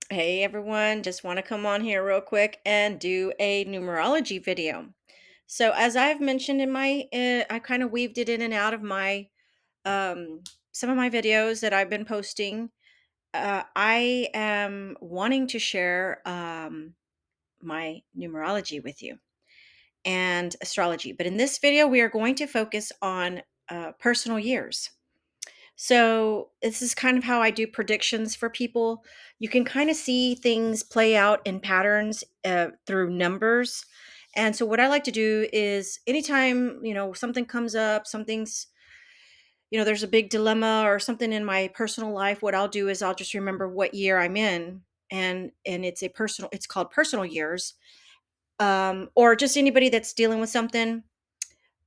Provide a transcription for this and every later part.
Hey everyone, just want to come on here real quick and do a numerology video. So as I've mentioned in I kind of weaved it in and out of my um, some of my videos that I've been posting. I am wanting to share my numerology with you and astrology, but in this video we are going to focus on personal years. So, this is kind of how I do predictions for people. You can kind of see things play out in patterns through numbers. And so, what I like to do is anytime, something comes up, there's a big dilemma or something in my personal life, what I'll do is I'll just remember what year I'm in. And it's called personal years. Or just anybody that's dealing with something,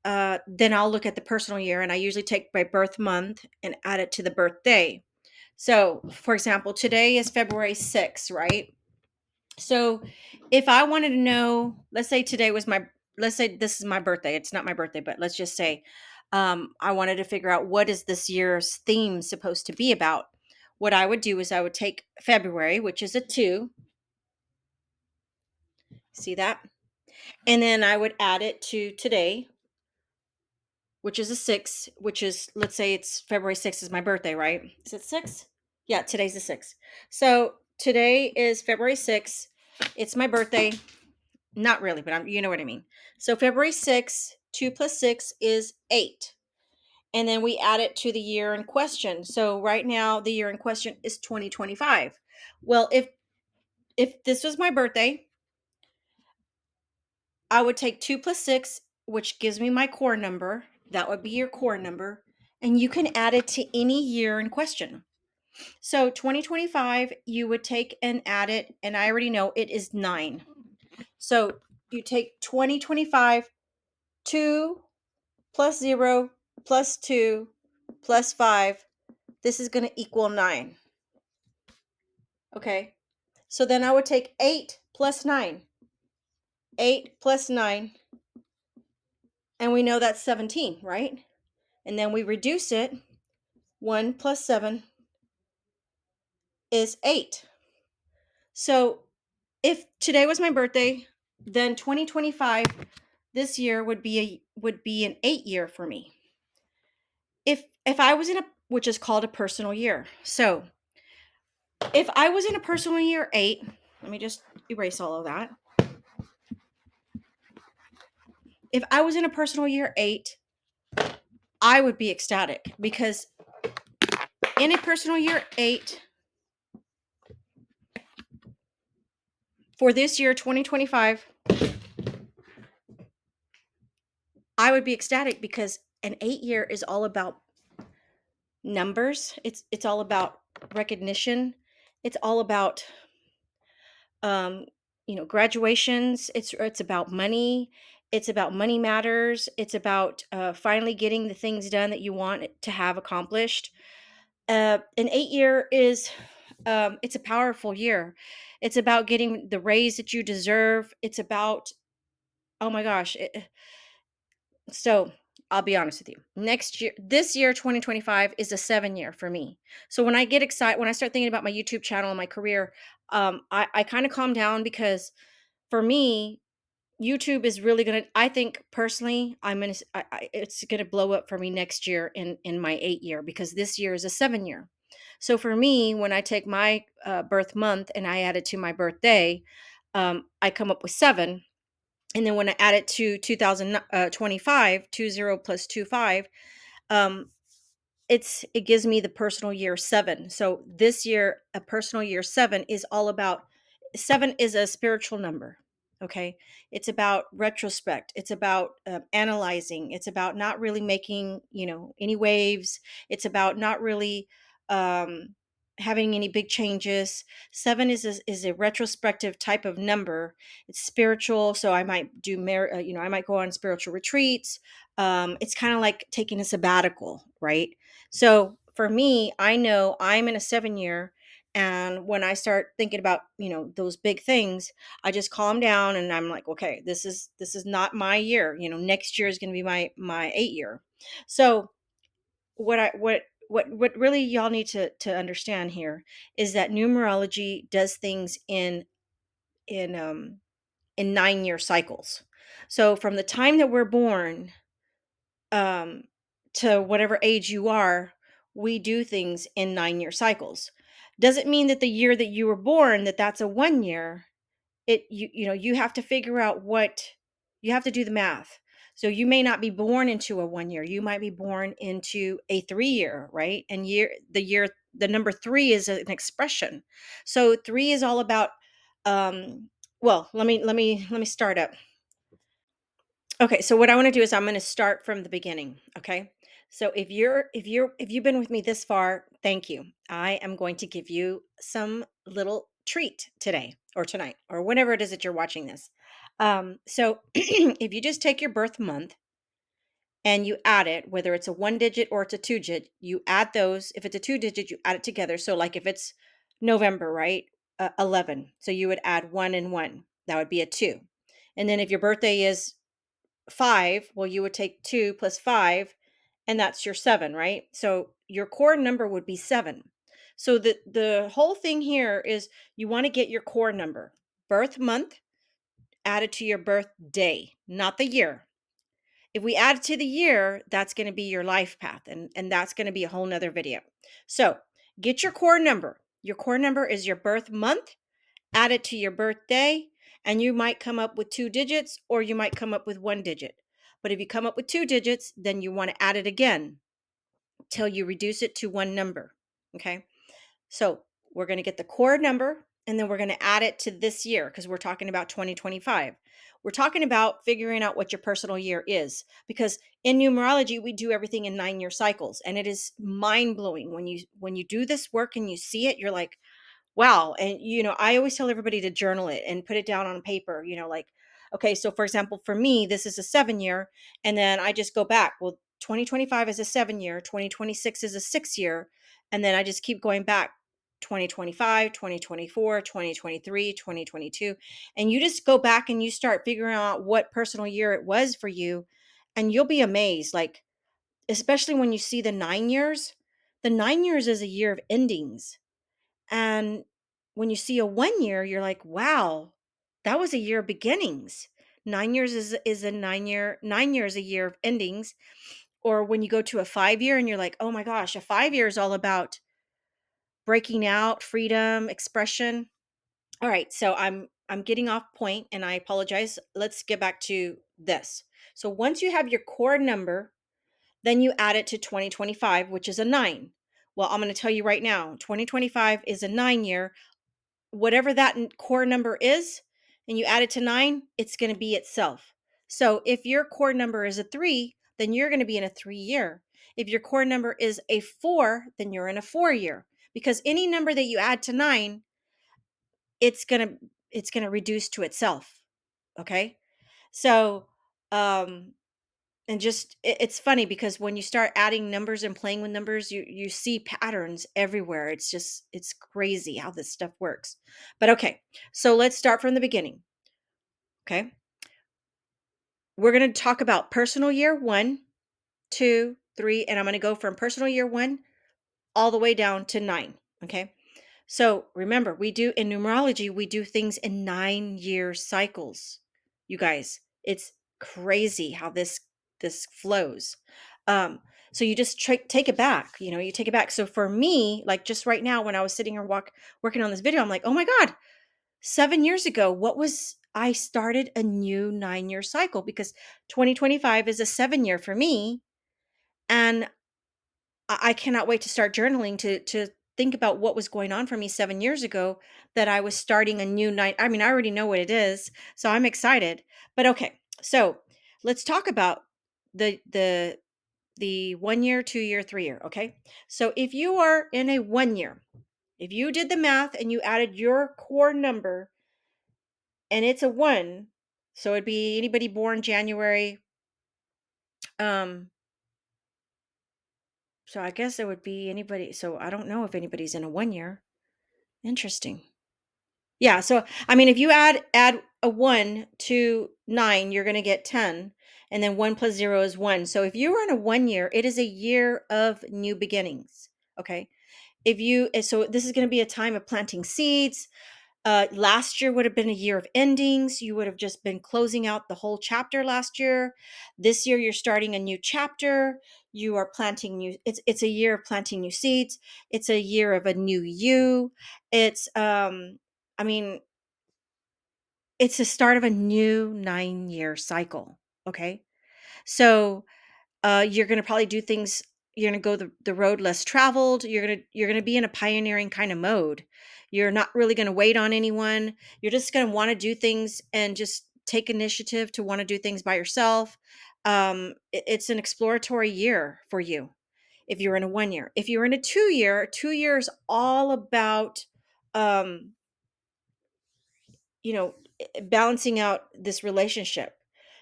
then I'll look at the personal year and I usually take my birth month and add it to the birthday. So, for example, today is February 6th, right? So, if I wanted to know, let's say this is my birthday. It's not my birthday, but let's just say I wanted to figure out what is this year's theme supposed to be about. What I would do is I would take February, which is a 2, see that? And then I would add it to today, which is a 6, which is, let's say it's February 6th is my birthday, right? Is it 6? Yeah, today's the 6th. So today is February 6th. It's my birthday. Not really, but you know what I mean. So February 6th, 2 plus 6 is 8. And then we add it to the year in question. So right now the year in question is 2025. Well, if this was my birthday, I would take 2 plus 6, which gives me my core number. That would be your core number. And you can add it to any year in question. So 2025, you would take and add it. And I already know it is 9. So you take 2025, 2 plus 0 plus 2 plus 5. This is going to equal 9. Okay. So then I would take 8 plus 9. 8 plus 9. And we know that's 17, right? And then we reduce it. 1 plus 7 is 8. So if today was my birthday, then 2025 this year would be an 8 year for me. If I was in a, which is called a personal year. So, if I was in a personal year 8, let me just erase all of that. If I was in a personal year 8, I would be ecstatic because in a personal year 8 for this year 2025, I would be ecstatic because an 8 year is all about numbers. It's all about recognition. It's all about um graduations. It's about money. It's about money matters. It's about finally getting the things done that you want to have accomplished. An 8 year is it's a powerful year. It's about getting the raise that you deserve. It's about, oh my gosh, so I'll be honest with you. Next year, this year, 2025 is a 7 year for me. So when I get excited, when I start thinking about my YouTube channel and my career, I kind of calm down because for me, YouTube is really gonna. I think personally, it's gonna blow up for me next year in my 8 year because this year is a 7 year. So for me, when I take my birth month and I add it to my birthday, I come up with 7. And then when I add it to 2025, 20 plus 25, um, it gives me the personal year 7. So this year, a personal year 7 is all about, 7 is a spiritual number. Okay. It's about retrospect. It's about analyzing. It's about not really making, any waves. It's about not really um, having any big changes. 7 is a retrospective type of number. It's spiritual. So I might I might go on spiritual retreats. It's kind of like taking a sabbatical, right? So for me, I know I'm in a 7 year. And when I start thinking about, those big things, I just calm down and I'm like, okay, this is not my year. Next year is going to be my 8 year. So what what really y'all need to understand here is that numerology does things in um in 9-year cycles. So from the time that we're born um to whatever age you are, we do things in 9-year cycles. Doesn't mean that the year that you were born that's a 1 year. You have to figure out what you have to do the math. So you may not be born into a 1 year, you might be born into a 3 year, right? And the number 3 is an expression. So 3 is all about well, let me start up. Okay, so what I want to do is I'm going to start from the beginning, okay? So if you've been with me this far, thank you. I am going to give you some little treat today or tonight or whenever it is that you're watching this. So if you just take your birth month and you add it, whether it's a 1 digit or it's a 2 digit, you add those. If it's a 2 digit, you add it together. So like if it's November, right? 11. So you would add 1 and 1. That would be a 2. And then if your birthday is 5, well, you would take 2 plus 5, and that's your 7, right? So your core number would be 7. So the whole thing here is you want to get your core number, birth month added to your birth day, not the year. If we add it to the year, that's going to be your life path, and that's going to be a whole nother video. So get your core number. Your core number is your birth month, add it to your birthday, and you might come up with 2 digits or you might come up with 1 digit. But if you come up with 2 digits, then you want to add it again till you reduce it to one number. Okay. So we're going to get the core number and then we're going to add it to this year because we're talking about 2025. We're talking about figuring out what your personal year is because in numerology we do everything in 9-year cycles, and it is mind blowing when you do this work and you see it. You're like, wow. And, I always tell everybody to journal it and put it down on paper, like, okay, so for example, for me, this is a 7 year. And then I just go back. Well, 2025 is a 7 year, 2026 is a 6 year. And then I just keep going back 2025, 2024, 2023, 2022. And you just go back and you start figuring out what personal year it was for you. And you'll be amazed. Like, especially when you see the 9 years is a year of endings, and when you see a 1 year, you're like, wow, that was a year of beginnings. 9 years is a 9 year, 9 year is a year of endings. Or when you go to a 5 year and you're like, oh my gosh, a 5 year is all about breaking out, freedom, expression. All right, so I'm getting off point and I apologize. Let's get back to this. So once you have your core number, then you add it to 2025, which is a 9. Well, I'm going to tell you right now, 2025 is a 9 year. Whatever that core number is, and you add it to 9, it's going to be itself. So if your core number is a 3, then you're going to be in a 3 year. If your core number is a 4, then you're in a 4 year. Because any number that you add to 9, it's going to reduce to itself. Okay? So and just it's funny because when you start adding numbers and playing with numbers, you see patterns everywhere. It's crazy how this stuff works. But okay, so let's start from the beginning. Okay, we're going to talk about personal year 1, 2, 3, and I'm going to go from personal year 1 all the way down to 9. Okay, so remember, we do in numerology, we do things in 9-year cycles. You guys, it's crazy how this flows. So you just take it back. You take it back. So for me, like just right now, when I was sitting here working on this video, I'm like, oh my God, 7 years ago, I started a new 9-year cycle because 2025 is a 7 year for me, and I cannot wait to start journaling to think about what was going on for me 7 years ago, that I was starting a new night. I mean, I already know what it is, so I'm excited. But okay, so let's talk about the 1 year, 2 year, 3 year. Okay, so if you are in a 1 year, if you did the math and you added your core number and it's a 1, so it'd be anybody born January. Um, so I guess it would be anybody. So I don't know if anybody's in a 1 year. Interesting. Yeah, so I mean if you add a 1 to 9, you're going to get 10, and then 1 plus 0 is 1. So if you were in a 1 year, it is a year of new beginnings. Okay. So this is going to be a time of planting seeds. Last year would have been a year of endings. You would have just been closing out the whole chapter last year. This year, you're starting a new chapter. You are planting new. It's a year of planting new seeds. It's a year of a new you. It's I mean, it's the start of a new 9-year cycle. Okay, so you're going to probably do things. You're going to go the road less traveled. You're going to be in a pioneering kind of mode. You're not really going to wait on anyone. You're just going to want to do things and just take initiative to want to do things by yourself. It's an exploratory year for you if you're in a 1 year. If you're in a 2 year, 2 year is all about um, balancing out this relationship.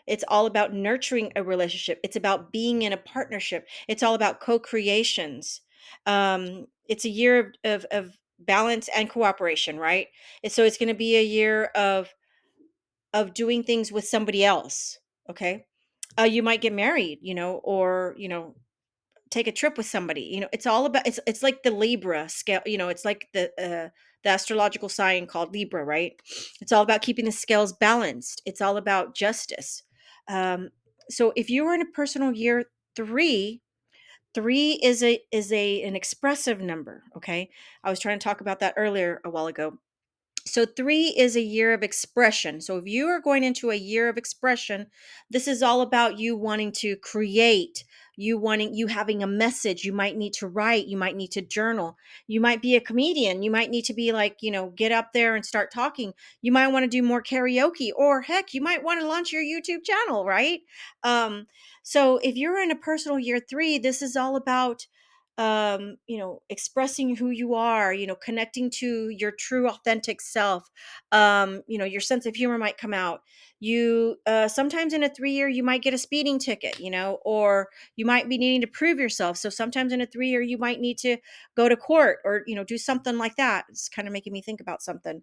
It's all about nurturing a relationship. It's about being in a partnership. It's all about co-creations. It's a year of balance and cooperation, right? And so it's going to be a year of doing things with somebody else. Okay. You might get married, or take a trip with somebody. It's all about, it's like the Libra scale. It's like the astrological sign called Libra, right? It's all about keeping the scales balanced. It's all about justice. Um so if you were in a personal year 3, 3 is an expressive number. Okay, I was trying to talk about that earlier a while ago. So 3 is a year of expression. So if you are going into a year of expression, this is all about you wanting to create, you having a message. You might need to write, you might need to journal. You might be a comedian. You might need to be like, get up there and start talking. You might want to do more karaoke, or heck, you might want to launch your YouTube channel, right? Um so if you're in a personal year 3, this is all about expressing who you are, connecting to your true authentic self. Your sense of humor might come out. You sometimes in a 3 year you might get a speeding ticket, or you might be needing to prove yourself. So sometimes in a 3 year you might need to go to court, or do something like that. It's kind of making me think about something.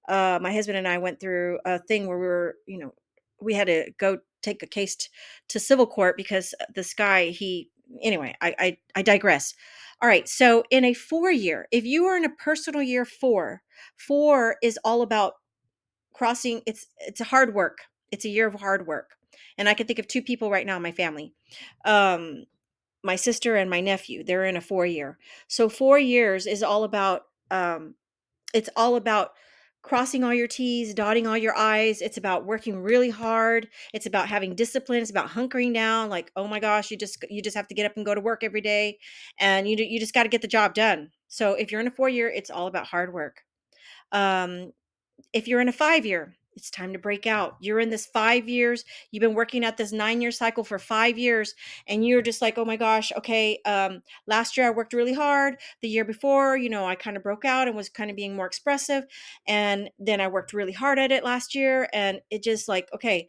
My husband and I went through a thing where we had to go take a case to civil court because this guy, he anyway, I digress. All right, so in a 4 year, if you are in a personal year 4, 4 is all about crossing. It's a hard work. It's a year of hard work. And I can think of two people right now in my family. Um my sister and my nephew, they're in a 4 year. So 4 years is all about it's all about crossing all your T's, dotting all your I's. It's about working really hard. It's about having discipline. It's about hunkering down. Like, oh my gosh, you just have to get up and go to work every day, and you just got to get the job done. So if you're in a 4 year, it's all about hard work. Um, if you're in a 5 year, it's time to break out. You're in this 5 years. You've been working at this 9 year cycle for 5 years, and you're just like, oh my gosh, okay. Last year I worked really hard. The year before, I kind of broke out and was kind of being more expressive. And then I worked really hard at it last year. And it just like, okay,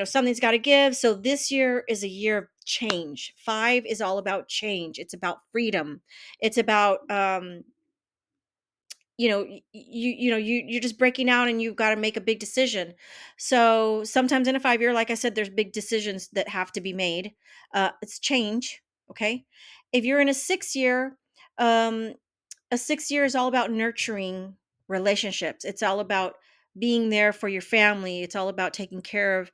something's got to give. So this year is a year of change. 5 is all about change. It's about freedom. It's about, you're just breaking out and you've got to make a big decision. So sometimes in a 5 year, like I said, there's big decisions that have to be made. It's change. Okay. If you're in a 6 year, um a 6 year is all about nurturing relationships. It's all about being there for your family. It's all about taking care of,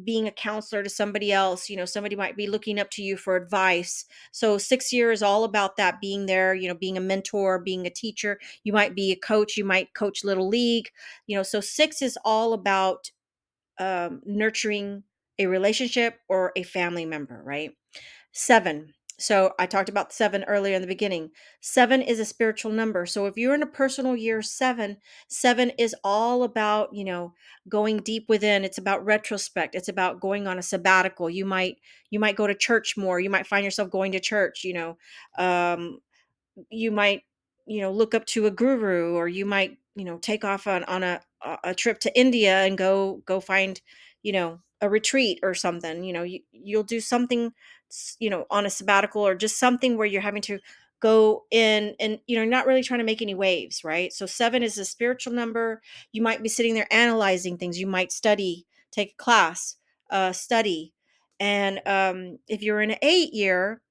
being a counselor to somebody else. Somebody might be looking up to you for advice. So 6 year is all about that, being there, being a mentor, being a teacher. You might be a coach, you might coach little league. So 6 is all about nurturing a relationship or a family member, right? 7. So I talked about 7 earlier in the beginning. 7 is a spiritual number. So if you're in a personal year 7, 7 is all about, going deep within. It's about retrospect. It's about going on a sabbatical. You might go to church more. You might find yourself going to church, um you might look up to a guru, or you might take off on a trip to India and go find a retreat or something. You'll do something on a sabbatical, or just something where you're having to go in, and not really trying to make any waves, right? So 7 is a spiritual number. You might be sitting there analyzing things. You might study, take a class, study. And if you're in an 8 year,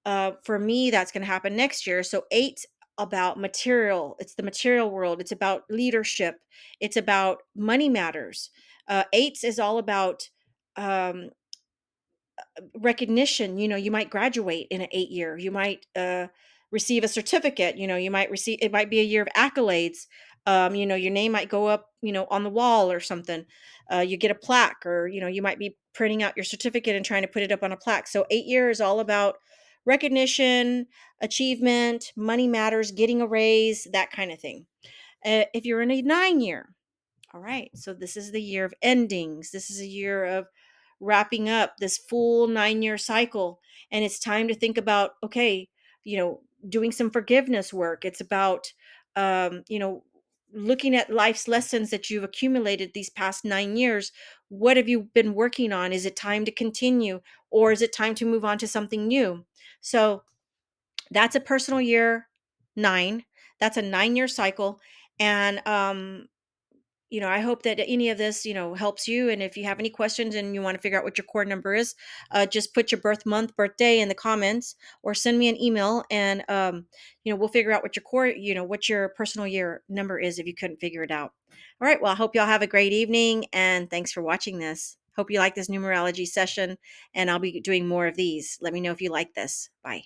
For me, that's going to happen next year. So eight's about material. It's the material world. It's about leadership. It's about money matters. Eights is all about um, recognition. You might graduate in an 8 year. You might receive a certificate. You might receive. It might be a year of accolades. Your name might go up, on the wall or something. You get a plaque, or you might be printing out your certificate and trying to put it up on a plaque. So 8 years is all about recognition, achievement, money matters, getting a raise, that kind of thing. If you're in a 9 year, all right. So this is the year of endings. This is a year of wrapping up this full 9 year cycle. And it's time to think about, okay, doing some forgiveness work. It's about, looking at life's lessons that you've accumulated these past 9 years. What have you been working on? Is it time to continue, or is it time to move on to something new? So that's a personal year nine. That's a 9 year cycle. And I hope that any of this, helps you. And if you have any questions and you want to figure out what your core number is, just put your birth month, birthday in the comments, or send me an email, and we'll figure out what your core, what your personal year number is if you couldn't figure it out. All right. Well, I hope y'all have a great evening, and thanks for watching this. Hope you like this numerology session, and I'll be doing more of these. Let me know if you like this. Bye.